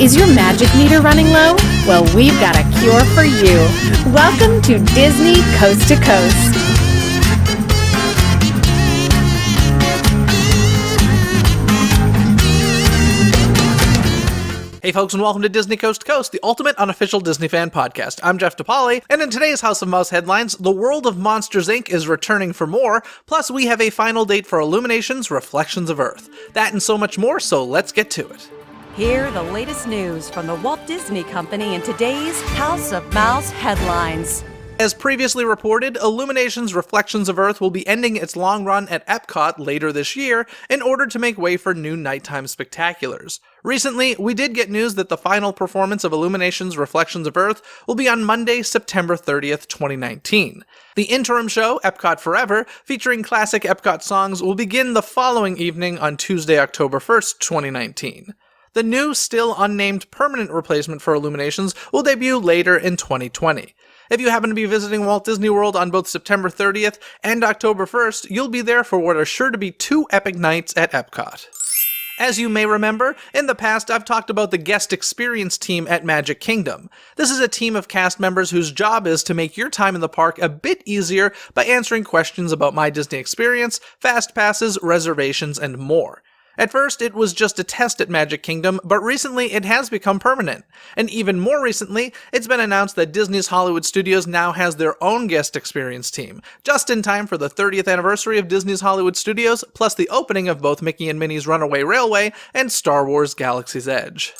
Is your magic meter running low? Well, we've got a cure for you. Welcome to Disney Coast to Coast. Hey folks, and welcome to Disney Coast to Coast, the ultimate unofficial Disney fan podcast. I'm Jeff DePauli, and in today's House of Mouse headlines, the world of Monsters, Inc. is returning for more, plus we have a final date for Illuminations, Reflections of Earth. That and so much more, so let's get to it. Hear the latest news from the Walt Disney Company in today's House of Mouse headlines. As previously reported, Illuminations Reflections of Earth will be ending its long run at Epcot later this year in order to make way for new nighttime spectaculars. Recently, we did get news that the final performance of Illuminations Reflections of Earth will be on Monday, September 30th, 2019. The interim show, Epcot Forever, featuring classic Epcot songs, will begin the following evening on Tuesday, October 1st, 2019. The new, still unnamed permanent replacement for Illuminations will debut later in 2020. If you happen to be visiting Walt Disney World on both September 30th and October 1st, you'll be there for what are sure to be two epic nights at Epcot. As you may remember, in the past I've talked about the guest experience team at Magic Kingdom. This is a team of cast members whose job is to make your time in the park a bit easier by answering questions about My Disney Experience, fast passes, reservations, and more. At first, it was just a test at Magic Kingdom, but recently it has become permanent. And even more recently, it's been announced that Disney's Hollywood Studios now has their own guest experience team, just in time for the 30th anniversary of Disney's Hollywood Studios, plus the opening of both Mickey and Minnie's Runaway Railway and Star Wars Galaxy's Edge.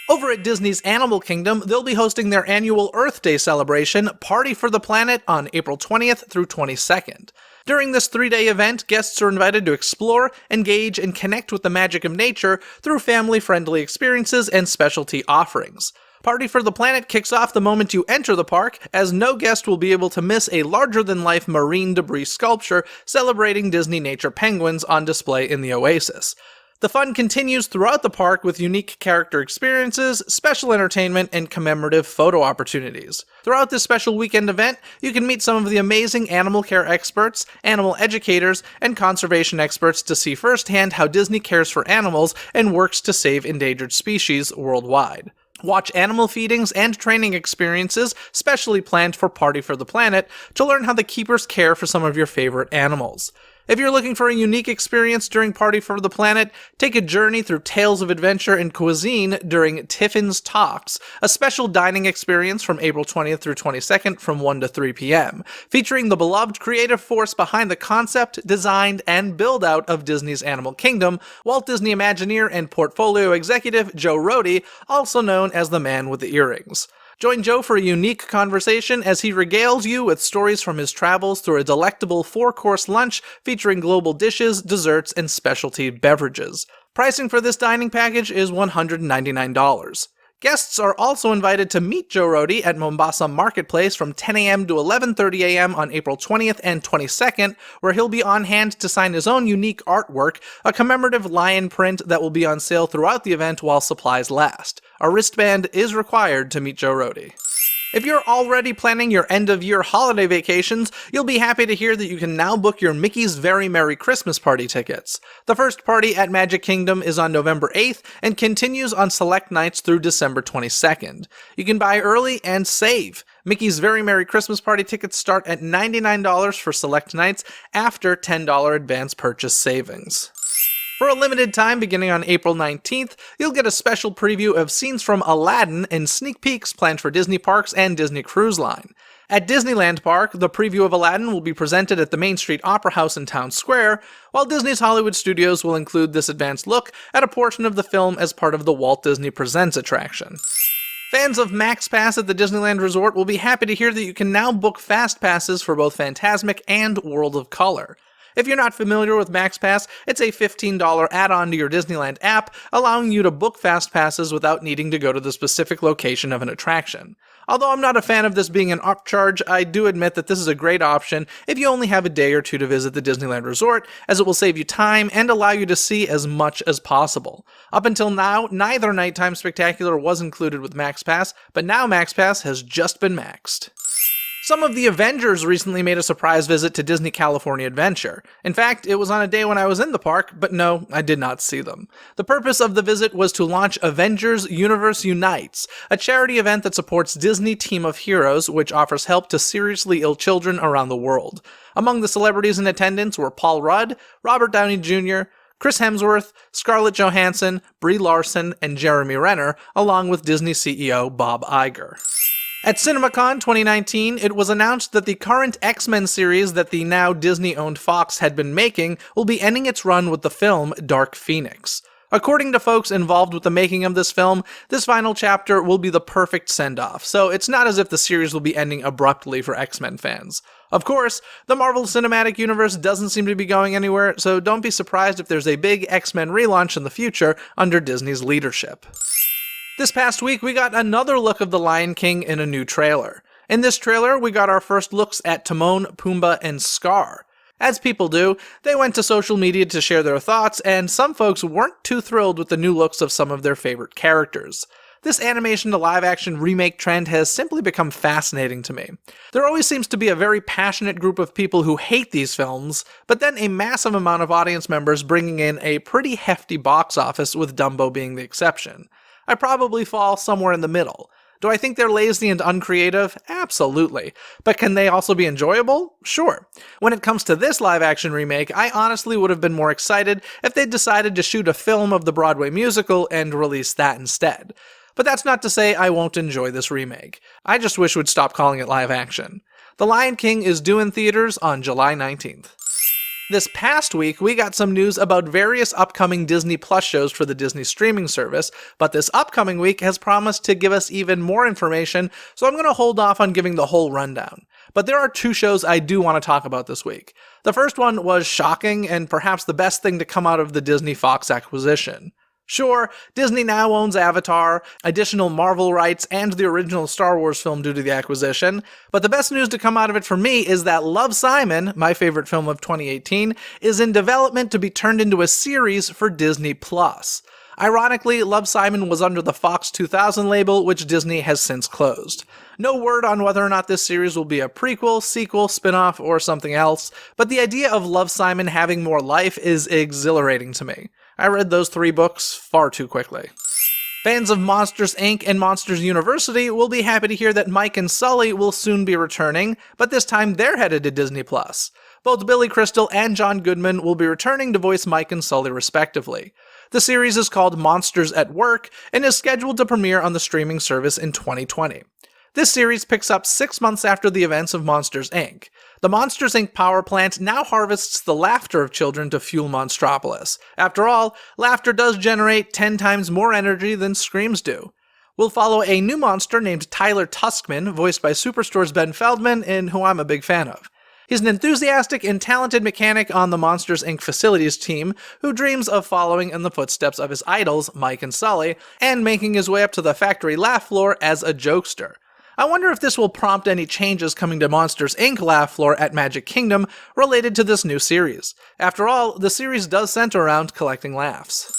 Over at Disney's Animal Kingdom, they'll be hosting their annual Earth Day celebration, Party for the Planet, on April 20th through 22nd. During this 3-day event, guests are invited to explore, engage, and connect with the magic of nature through family-friendly experiences and specialty offerings. Party for the Planet kicks off the moment you enter the park, as no guest will be able to miss a larger-than-life marine debris sculpture celebrating Disney nature penguins on display in the Oasis. The fun continues throughout the park with unique character experiences, special entertainment, and commemorative photo opportunities. Throughout this special weekend event, you can meet some of the amazing animal care experts, animal educators, and conservation experts to see firsthand how Disney cares for animals and works to save endangered species worldwide. Watch animal feedings and training experiences specially planned for Party for the Planet to learn how the keepers care for some of your favorite animals. If you're looking for a unique experience during Party for the Planet, take a journey through tales of adventure and cuisine during Tiffin's Talks, a special dining experience from April 20th through 22nd from 1 to 3 p.m., featuring the beloved creative force behind the concept, design, and build-out of Disney's Animal Kingdom, Walt Disney Imagineer and Portfolio Executive Joe Rohde, also known as the Man with the Earrings. Join Joe for a unique conversation as he regales you with stories from his travels through a delectable 4-course lunch featuring global dishes, desserts, and specialty beverages. Pricing for this dining package is $199. Guests are also invited to meet Joe Rohde at Mombasa Marketplace from 10 a.m. to 11:30 a.m. on April 20th and 22nd, where he'll be on hand to sign his own unique artwork, a commemorative lion print that will be on sale throughout the event while supplies last. A wristband is required to meet Joe Rohde. If you're already planning your end-of-year holiday vacations, you'll be happy to hear that you can now book your Mickey's Very Merry Christmas Party tickets. The first party at Magic Kingdom is on November 8th and continues on select nights through December 22nd. You can buy early and save. Mickey's Very Merry Christmas Party tickets start at $99 for select nights after $10 advance purchase savings. For a limited time beginning on April 19th, you'll get a special preview of scenes from Aladdin and sneak peeks planned for Disney Parks and Disney Cruise Line. At Disneyland Park, the preview of Aladdin will be presented at the Main Street Opera House in Town Square, while Disney's Hollywood Studios will include this advanced look at a portion of the film as part of the Walt Disney Presents attraction. Fans of Max Pass at the Disneyland Resort will be happy to hear that you can now book Fast Passes for both Fantasmic and World of Color. If you're not familiar with Max Pass, it's a $15 add-on to your Disneyland app, allowing you to book Fast Passes without needing to go to the specific location of an attraction. Although I'm not a fan of this being an upcharge, I do admit that this is a great option if you only have a day or two to visit the Disneyland Resort, as it will save you time and allow you to see as much as possible. Up until now, neither Nighttime Spectacular was included with Max Pass, but now Max Pass has just been maxed. Some of the Avengers recently made a surprise visit to Disney California Adventure. In fact, it was on a day when I was in the park, but no, I did not see them. The purpose of the visit was to launch Avengers Universe Unites, a charity event that supports Disney Team of Heroes, which offers help to seriously ill children around the world. Among the celebrities in attendance were Paul Rudd, Robert Downey Jr., Chris Hemsworth, Scarlett Johansson, Brie Larson, and Jeremy Renner, along with Disney CEO Bob Iger. At CinemaCon 2019, it was announced that the current XMen series that the now Disney-owned Fox had been making will be ending its run with the film Dark Phoenix. According to folks involved with the making of this film, this final chapter will be the perfect send-off, so it's not as if the series will be ending abruptly for X-Men fans. Of course, the Marvel Cinematic Universe doesn't seem to be going anywhere, so don't be surprised if there's a big X-Men relaunch in the future under Disney's leadership. This past week, we got another look of The Lion King in a new trailer. In this trailer, we got our first looks at Timon, Pumbaa, and Scar. As people do, they went to social media to share their thoughts, and some folks weren't too thrilled with the new looks of some of their favorite characters. This animation to live-action remake trend has simply become fascinating to me. There always seems to be a very passionate group of people who hate these films, but then a massive amount of audience members bringing in a pretty hefty box office, with Dumbo being the exception. I probably fall somewhere in the middle. Do I think they're lazy and uncreative? Absolutely. But can they also be enjoyable? Sure. When it comes to this live-action remake, I honestly would have been more excited if they'd decided to shoot a film of the Broadway musical and release that instead. But that's not to say I won't enjoy this remake. I just wish we'd stop calling it live-action. The Lion King is due in theaters on July 19th. This past week, we got some news about various upcoming Disney Plus shows for the Disney streaming service, but this upcoming week has promised to give us even more information, so I'm going to hold off on giving the whole rundown. But there are two shows I do want to talk about this week. The first one was shocking and perhaps the best thing to come out of the Disney Fox acquisition. Sure, Disney now owns Avatar, additional Marvel rights, and the original Star Wars film due to the acquisition, but the best news to come out of it for me is that Love, Simon, my favorite film of 2018, is in development to be turned into a series for Disney+. Ironically, Love, Simon was under the Fox 2000 label, which Disney has since closed. No word on whether or not this series will be a prequel, sequel, spin-off, or something else, but the idea of Love, Simon having more life is exhilarating to me. I read those 3 books far too quickly. Fans of Monsters, Inc. and Monsters University will be happy to hear that Mike and Sully will soon be returning, but this time they're headed to Disney+. Both Billy Crystal and John Goodman will be returning to voice Mike and Sully respectively. The series is called Monsters at Work and is scheduled to premiere on the streaming service in 2020. This series picks up 6 months after the events of Monsters, Inc. The Monsters, Inc. power plant now harvests the laughter of children to fuel Monstropolis. After all, laughter does generate 10 times more energy than screams do. We'll follow a new monster named Tyler Tuskman, voiced by Superstore's Ben Feldman, and who I'm a big fan of. He's an enthusiastic and talented mechanic on the Monsters, Inc. facilities team who dreams of following in the footsteps of his idols, Mike and Sully, and making his way up to the factory laugh floor as a jokester. I wonder if this will prompt any changes coming to Monsters, Inc. laugh floor at Magic Kingdom related to this new series. After all, the series does center around collecting laughs.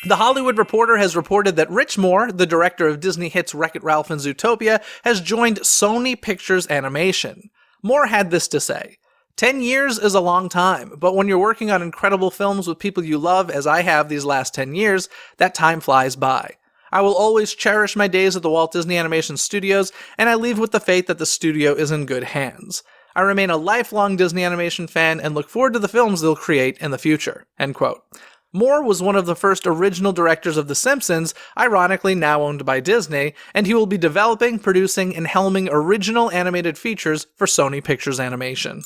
The Hollywood Reporter has reported that Rich Moore, the director of Disney hits Wreck-It Ralph and Zootopia, has joined Sony Pictures Animation. Moore had this to say: 10 years is a long time, but when you're working on incredible films with people you love, as I have these last 10 years, that time flies by. I will always cherish my days at the Walt Disney Animation Studios, and I leave with the faith that the studio is in good hands. I remain a lifelong Disney Animation fan and look forward to the films they'll create in the future." End quote. Moore was one of the first original directors of The Simpsons, ironically now owned by Disney, and he will be developing, producing, and helming original animated features for Sony Pictures Animation.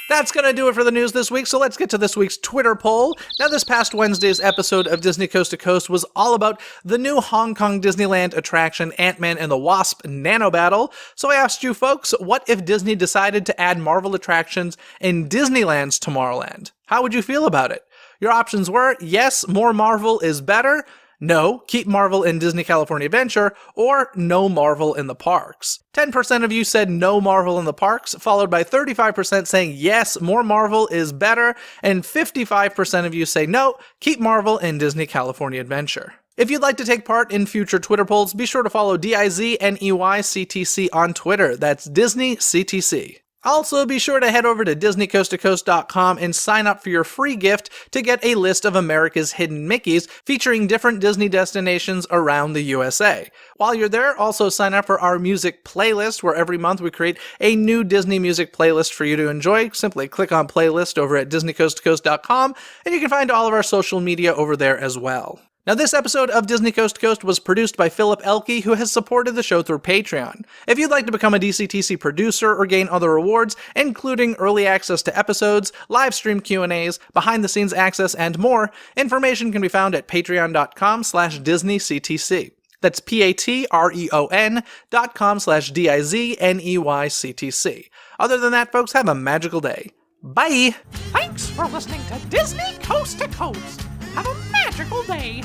That's gonna do it for the news this week, so let's get to this week's Twitter poll. Now, this past Wednesday's episode of Disney Coast to Coast was all about the new Hong Kong Disneyland attraction Ant-Man and the Wasp Nano Battle. So I asked you folks, what if Disney decided to add Marvel attractions in Disneyland's Tomorrowland? How would you feel about it? Your options were: yes, more Marvel is better; no, keep Marvel in Disney California Adventure; or no Marvel in the parks. 10% of you said no Marvel in the parks, followed by 35% saying yes, more Marvel is better, and 55% of you say no, keep Marvel in Disney California Adventure. If you'd like to take part in future Twitter polls, be sure to follow DizneyCTC on Twitter. That's Dizney CTC. Also, be sure to head over to DisneyCoastToCoast.com and sign up for your free gift to get a list of America's hidden Mickeys featuring different Disney destinations around the USA. While you're there, also sign up for our music playlist, where every month we create a new Disney music playlist for you to enjoy. Simply click on playlist over at DisneyCoastToCoast.com, and you can find all of our social media over there as well. Now, this episode of Disney Coast to Coast was produced by Philip Elke, who has supported the show through Patreon. If you'd like to become a DCTC producer or gain other rewards, including early access to episodes, live stream Q&As, behind-the-scenes access, and more, information can be found at patreon.com/DisneyCTC. That's patreon.com/DIZNEYCTC. Other than that, folks, have a magical day. Bye! Thanks for listening to Disney Coast to Coast. Have a magical day.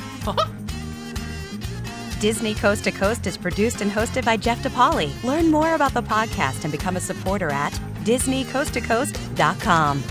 Disney Coast to Coast is produced and hosted by Jeff DePauli. Learn more about the podcast and become a supporter at DisneyCoastToCoast.com.